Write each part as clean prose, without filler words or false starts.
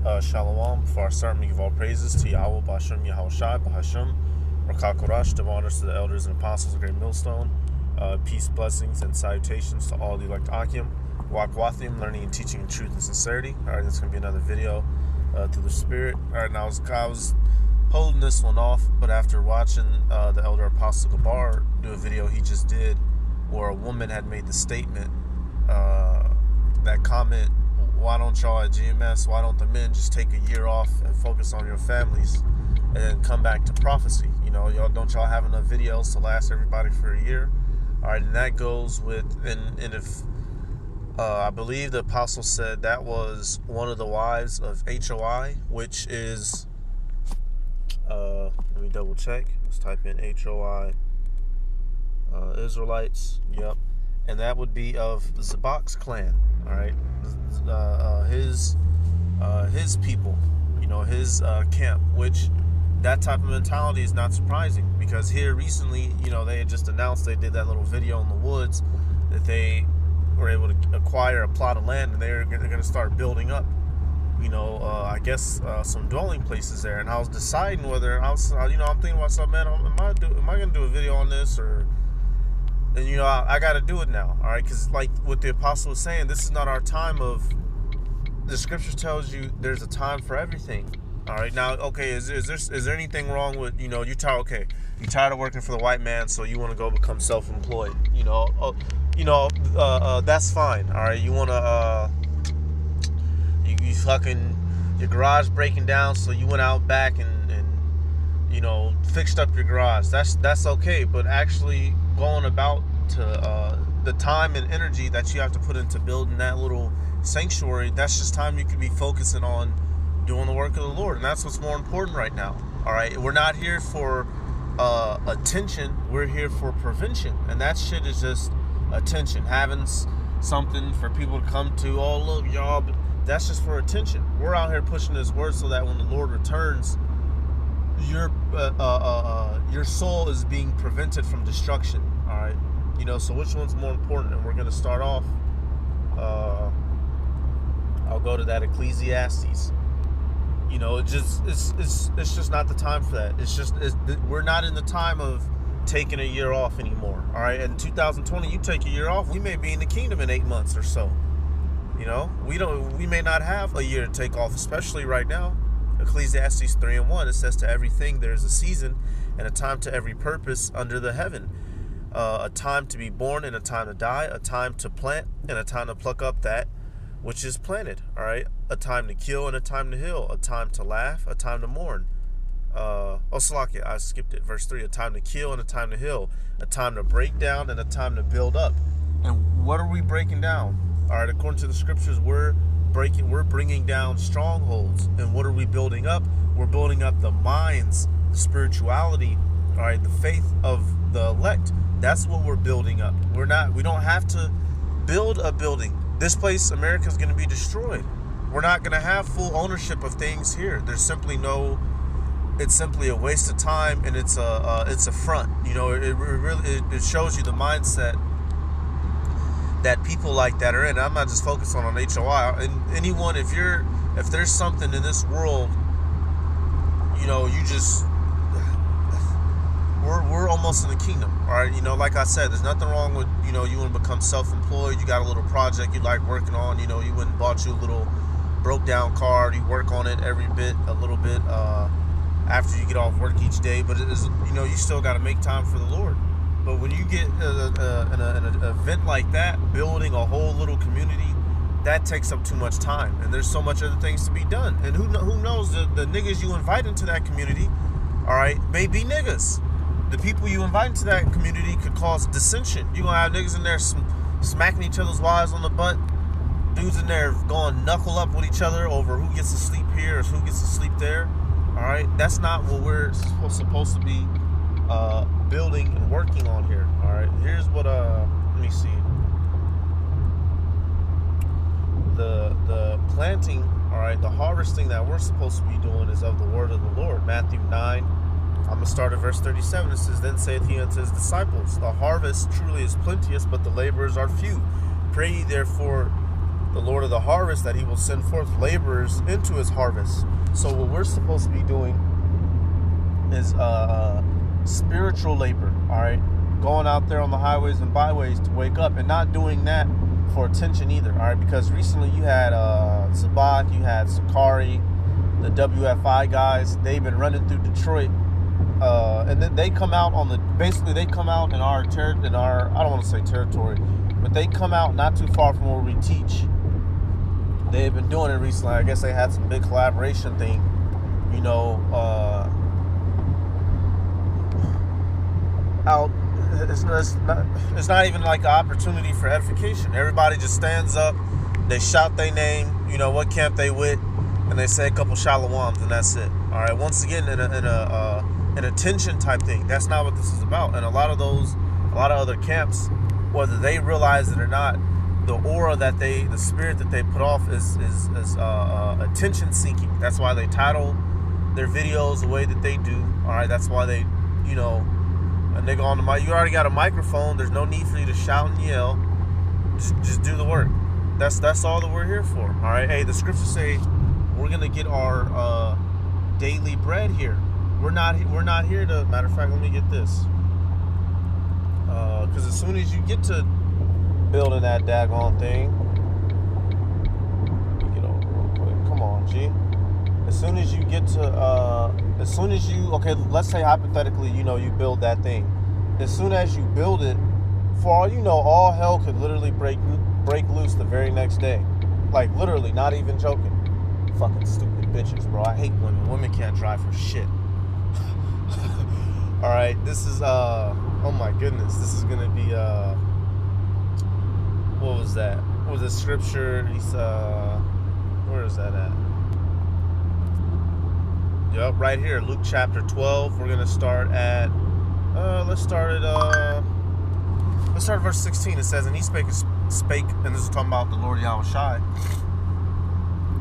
Alright, Shalom. Before I start, I'm going to give all praises to Yahweh, Ba'ashem, Yahushai, Ba'ashem, Rakah Korash, give honors to the elders and apostles of Great Millstone. Peace, blessings, and salutations to all the elect Akim. Wakwathim, learning and teaching in truth and sincerity. Alright, this is going to be another video through the Spirit. Alright, now I was holding this one off, but after watching the elder Apostle Gabar do a video he just did where a woman had made the statement, that comment, why don't y'all at GMS, why don't the men just take a year off and focus on your families and then come back to prophecy? You know, don't y'all have enough videos to last everybody for a year? All right, and that goes with, and if, I believe the apostle said that was one of the wives of HOI, which is, let me double check. Let's type in HOI, Israelites, yep. And that would be of Zabak's clan, all right? His people, you know, his camp, which that type of mentality is not surprising because here recently, you know, they had just announced they did that little video in the woods that they were able to acquire a plot of land and they're going to start building up, you know, I guess some dwelling places there. And I was deciding whether I'm thinking about something, man, am I going to do a video on this or... And, you know, I got to do it now, all right? Because, like what the apostle was saying, this is not our time of... The scripture tells you there's a time for everything, all right? Now, okay, is there anything wrong with, you know, you're tired of working for the white man, so you want to go become self-employed, you know? That's fine, all right? You want to, you fucking... Your garage breaking down, so you went out back and you know, fixed up your garage. That's okay, but actually going about to the time and energy that you have to put into building that little sanctuary, that's just time you could be focusing on doing the work of the Lord, and that's what's more important right now. All right, we're not here for attention, we're here for prevention, and that shit is just attention, having something for people to come to. Oh, look, y'all, but that's just for attention. We're out here pushing this word so that when the Lord returns, your soul is being prevented from destruction. All right, you know, so which one's more important? And we're going to start off, I'll go to that Ecclesiastes. You know, it's just not the time for that. We're not in the time of taking a year off anymore. All right, in 2020 you take a year off, we may be in the kingdom in 8 months or so. You know, we may not have a year to take off, especially right now. Ecclesiastes 3:1, it says, to everything there is a season and a time to every purpose under the heaven. A time to be born and a time to die, a time to plant and a time to pluck up that which is planted. All right, a time to kill and a time to heal, a time to laugh, a time to mourn. Salakia, I skipped it. Verse 3, a time to kill and a time to heal, a time to break down and a time to build up. And what are we breaking down? All right, according to the scriptures, we're bringing down strongholds. And what are we building up? We're building up the minds, the spirituality, all right, the faith of the elect. That's what we're building up. We don't have to build a building. This place, America, is going to be destroyed. We're not going to have full ownership of things here. There's simply it's simply a waste of time, and it's a front. You know, it shows you the mindset that people like that are in. I'm not just focused on HOI. And anyone, if there's something in this world, you know, we're almost in the kingdom. All right, you know, like I said, there's nothing wrong with, you know, you want to become self-employed. You got a little project you like working on. You know, you went and bought you a little broke down car. You work on it a little bit after you get off work each day. But it is, you know, you still got to make time for the Lord. But when you get an event like that, building a whole little community, that takes up too much time. And there's so much other things to be done. And who knows, the niggas you invite into that community, all right, may be niggas. The people you invite into that community could cause dissension. You're going to have niggas in there smacking each other's wives on the butt. Dudes in there going knuckle up with each other over who gets to sleep here or who gets to sleep there. All right, that's not what we're supposed to be building and working on here. All right, here's what let me see, the planting, all right, the harvesting that we're supposed to be doing is of the word of the Lord. Matthew 9, I'm gonna start at verse 37. It says, then saith he unto his disciples, the harvest truly is plenteous, but the laborers are few. Pray ye therefore the Lord of the harvest, that he will send forth laborers into his harvest. So what we're supposed to be doing is spiritual labor, all right? Going out there on the highways and byways to wake up, and not doing that for attention either, all right? Because recently you had Zabak, you had Sakari, the WFI guys. They've been running through Detroit, and then they come out on the, basically they come out in our I don't want to say territory, but they come out not too far from where we teach. They've been doing it recently. I guess they had some big collaboration thing, you know, out. It's not even like an opportunity for edification. Everybody just stands up, they shout their name, you know, what camp they with, and they say a couple shalawams, and that's it. All right. Once again, an attention type thing. That's not what this is about. And a lot of other camps, whether they realize it or not, the aura that the spirit that they put off is attention seeking. That's why they title their videos the way that they do. All right. That's why they, you know, a nigga on the mic. You already got a microphone. There's no need for you to shout and yell. Just do the work. That's all that we're here for. All right. Hey, the scriptures say we're gonna get our daily bread here. We're not here to. Matter of fact, let me get this. Because as soon as you get to building that daggone thing, let me get over real quick. Come on, G. As soon as you get to, okay, let's say hypothetically, you know, you build that thing. As soon as you build it, for all you know, all hell could literally break loose the very next day. Like, literally, not even joking. Fucking stupid bitches, bro. I hate women. Women can't drive for shit. Alright, this is, oh my goodness. This is gonna be, what was that? What was the scripture? He's, where is that at? Yep, right here, Luke chapter 12. We're gonna start at let's start at verse 16. It says, and he spake, and this is talking about the Lord Yahushai.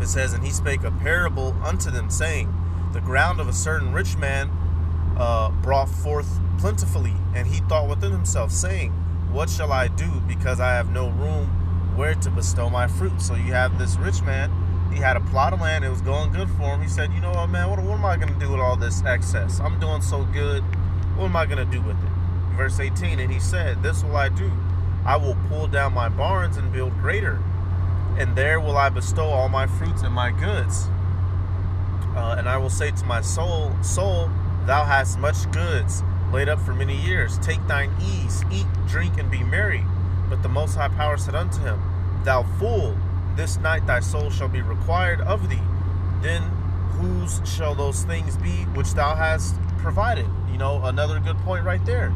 It says, and he spake a parable unto them, saying, the ground of a certain rich man brought forth plentifully, and he thought within himself, saying, what shall I do, because I have no room where to bestow my fruit? So you have this rich man. He had a plot of land. It was going good for him. He said, you know what, man, what am I going to do with all this excess? I'm doing so good. What am I going to do with it? Verse 18, and he said, this will I do. I will pull down my barns and build greater, and there will I bestow all my fruits and my goods. And I will say to my soul, thou hast much goods laid up for many years. Take thine ease, eat, drink, and be merry. But the Most High Power said unto him, thou fool, this night thy soul shall be required of thee. Then whose shall those things be which thou hast provided? You know, another good point right there.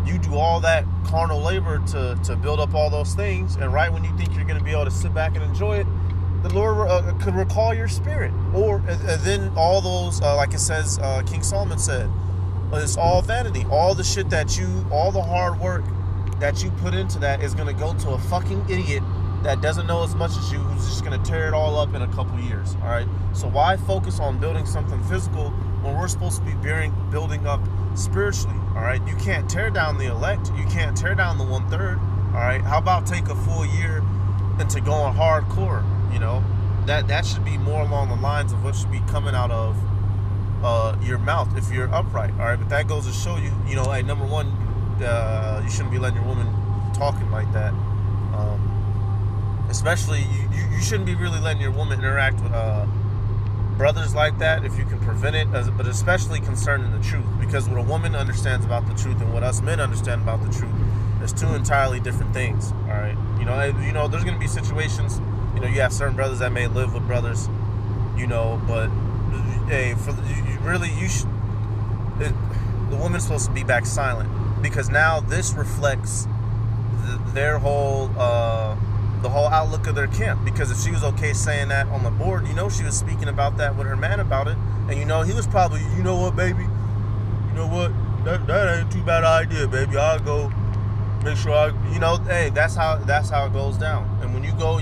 You do all that carnal labor to build up all those things, and right when you think you're going to be able to sit back and enjoy it, the Lord could recall your spirit. Or then all those, like it says, King Solomon said, it's all vanity. All the shit all the hard work that you put into that is going to go to a fucking idiot that doesn't know as much as you, who's just going to tear it all up in a couple years. All right. So why focus on building something physical when we're supposed to be building up spiritually? All right. You can't tear down the elect. You can't tear down the 1/3. All right. How about take a full year into going hardcore? You know, that should be more along the lines of what should be coming out of your mouth if you're upright. All right. But that goes to show you, you know, hey, number one, you shouldn't be letting your woman talking like that. Especially, you shouldn't be really letting your woman interact with brothers like that if you can prevent it, but especially concerning the truth. Because what a woman understands about the truth and what us men understand about the truth is two entirely different things. All right, you know, there's going to be situations. You know, you have certain brothers that may live with brothers. You know, but hey, the woman's supposed to be back silent, because now this reflects their whole. The whole outlook of their camp. Because if she was okay saying that on the board, you know, she was speaking about that with her man about it, and you know, he was probably, you know what, baby, you know what, that ain't too bad an idea, baby. I'll go make sure you know, hey, that's how it goes down. And when you go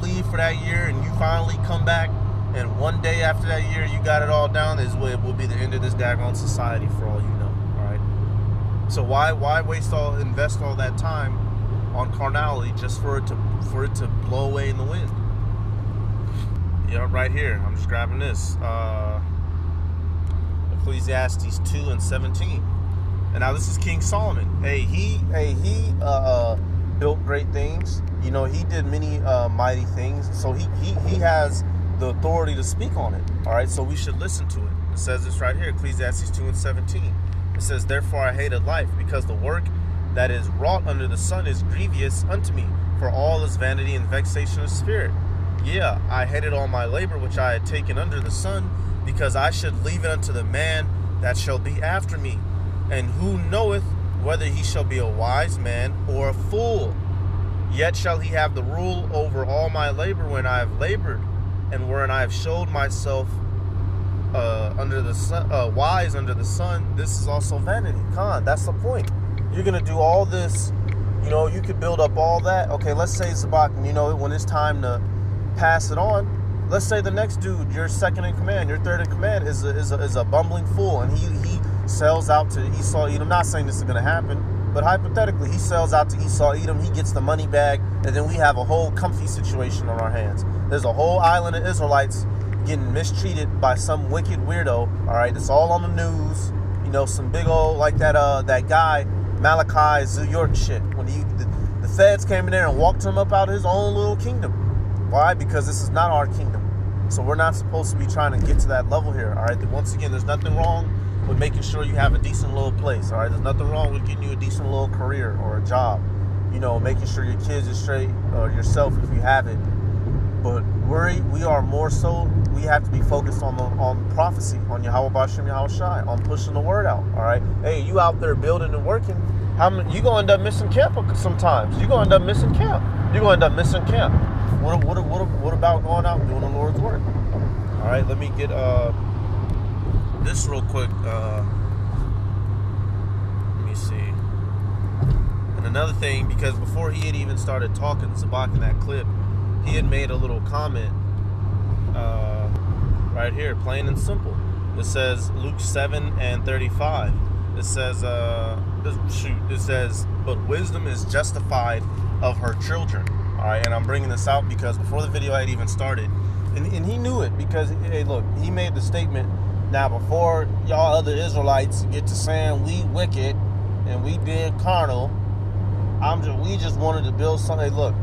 leave for that year, and you finally come back, and one day after that year you got it all down, is what will be the end of this daggone society, for all you know. All right. So why invest all that time on carnality just for it to blow away in the wind? Yeah, right here. I'm just grabbing this. Ecclesiastes 2:17. And now this is King Solomon. He built great things. You know, he did many mighty things. So he has the authority to speak on it. All right, so we should listen to it. It says this right here, Ecclesiastes 2:17. It says, "Therefore I hated life, because the work that is wrought under the sun is grievous unto me, for all is vanity and vexation of spirit. Yeah, I hated all my labor which I had taken under the sun, because I should leave it unto the man that shall be after me. And who knoweth whether he shall be a wise man or a fool? Yet shall he have the rule over all my labor when I have labored, and wherein I have showed myself under the sun, wise under the sun. This is also vanity." Khan, that's the point. You're gonna do all this, you know. You could build up all that. Okay, let's say Zabak, you know, when it's time to pass it on. Let's say the next dude, your second in command, your third in command, is a bumbling fool, and he sells out to Esau Edom. I'm not saying this is gonna happen, but hypothetically, he sells out to Esau Edom. He gets the money bag, and then we have a whole comfy situation on our hands. There's a whole island of Israelites getting mistreated by some wicked weirdo. All right, it's all on the news. You know, some big old, like that guy Malachi Zuyort shit. When the feds came in there and walked him up out of his own little kingdom. Why? Because this is not our kingdom. So we're not supposed to be trying to get to that level here. All right. Once again, there's nothing wrong with making sure you have a decent little place. All right. There's nothing wrong with getting you a decent little career or a job. You know, making sure your kids are straight, or yourself if you have it. But we are more so, we have to be focused on prophecy, on Yahweh B'Shem Yahweh Shai, on pushing the word out. All right. Hey, you out there building and working, you gonna end up missing camp sometimes. You gonna end up missing camp. What about going out and doing the Lord's work? All right. Let me get this real quick. Let me see. And another thing, because before he had even started talking, Zabak, in that clip, he had made a little comment right here, plain and simple. It says Luke 7:35. It says, "But wisdom is justified of her children." All right, and I'm bringing this out because before the video had even started, and he knew it, because, hey, look, he made the statement. Now, before y'all other Israelites get to saying we wicked and we being carnal, we just wanted to build something. Hey, look,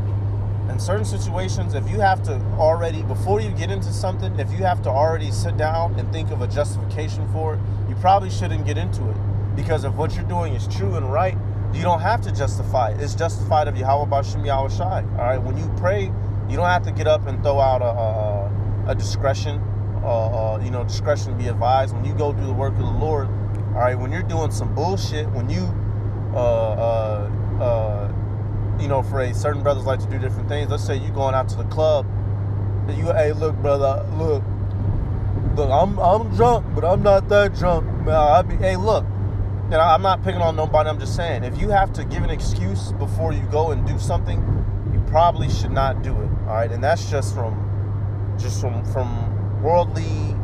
in certain situations, if you have to already, before you get into something, if you have to already sit down and think of a justification for it, you probably shouldn't get into it. Because if what you're doing is true and right, you don't have to justify it. It's justified of Yahweh B'Shem Yahweh Shai. All right, when you pray, you don't have to get up and throw out a discretion. Discretion be advised. When you go do the work of the Lord, all right, when you're doing some bullshit, when you for a certain brothers like to do different things. Let's say you going out to the club, and hey, look, brother, look, I'm drunk, but I'm not that drunk. Hey, look, I'm not picking on nobody. I'm just saying, if you have to give an excuse before you go and do something, you probably should not do it. All right, and that's just from worldly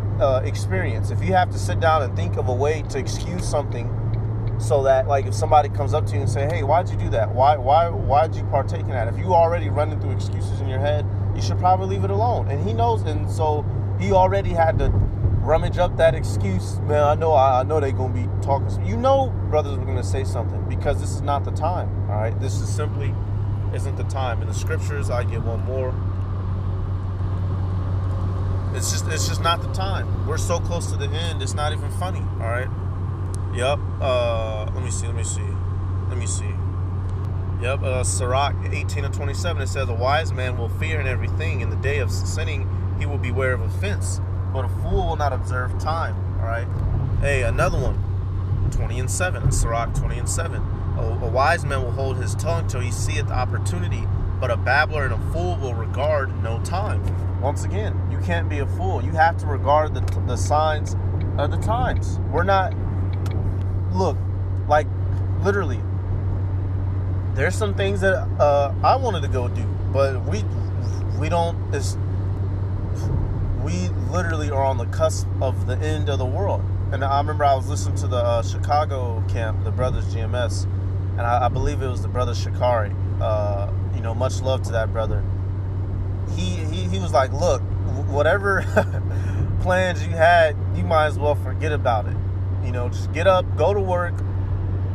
experience. If you have to sit down and think of a way to excuse something, so that, like, if somebody comes up to you and say, "Hey, why'd you do that? Why'd you partake in that?" If you already running through excuses in your head, you should probably leave it alone. And he knows, and so he already had to rummage up that excuse. Man, I know they gonna be talking. You know, brothers were gonna say something, because this is not the time. All right, this is simply isn't the time. In the scriptures, I get one more. It's just not the time. We're so close to the end. It's not even funny. All right. Yep. Let me see. Yep. Sirach 18:27. It says, "A wise man will fear in everything. In the day of sinning, he will beware of offense. But a fool will not observe time." All right. Hey, another one. 20:7. Sirach 20:7. A wise man will hold his tongue till he seeth the opportunity, but a babbler and a fool will regard no time. Once again, you can't be a fool. You have to regard the signs of the times. We're not. Look, like, literally, there's some things that I wanted to go do, but we don't. We literally are on the cusp of the end of the world. And I remember I was listening to the Chicago camp, the brothers GMS, and I believe it was the brother Shikari. Much love to that brother. He was like, look, whatever plans you had, you might as well forget about it. Just get up, go to work,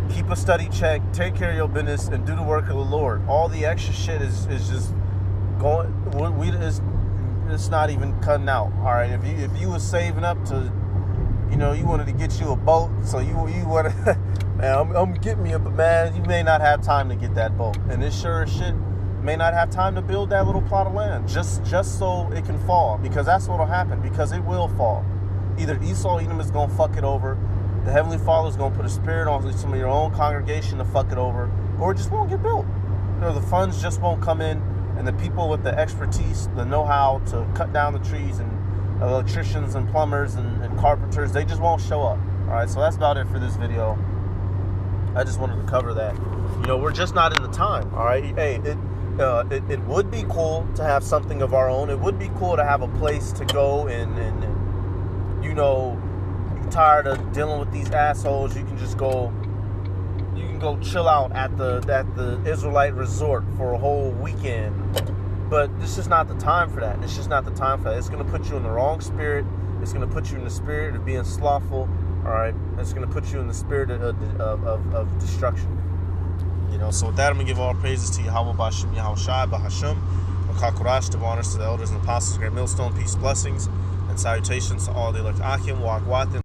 keep a steady check, take care of your business, and do the work of the Lord. All the extra shit is just going. It's not even cutting out. All right, if you was saving up to, you wanted to get you a boat, so you want to, man, I'm getting me up, but man, you may not have time to get that boat, and this sure as shit may not have time to build that little plot of land just so it can fall, because that's what'll happen, because it will fall. Either Esau Edom is gonna fuck it over, the Heavenly Father is gonna put a spirit on some of your own congregation to fuck it over, or it just won't get built. The funds just won't come in, and the people with the expertise, the know-how to cut down the trees, and electricians and plumbers and carpenters, they just won't show up. All right, so that's about it for this video. I just wanted to cover that. We're just not in the time. All right, hey, it would be cool to have something of our own. It would be cool to have a place to go and you're tired of dealing with these assholes. You can just go. You can go chill out at the Israelite resort for a whole weekend. But this is not the time for that. It's just not the time for that. It's going to put you in the wrong spirit. It's going to put you in the spirit of being slothful. All right. It's going to put you in the spirit of destruction. So with that, I'm going to give all praises to Yahweh B'Hashem, Yahweh Shai, B'Hashem, Makakurash, to honors to the elders and apostles, great millstone, peace, blessings, and salutations to all the elect Achim, Wak Watin.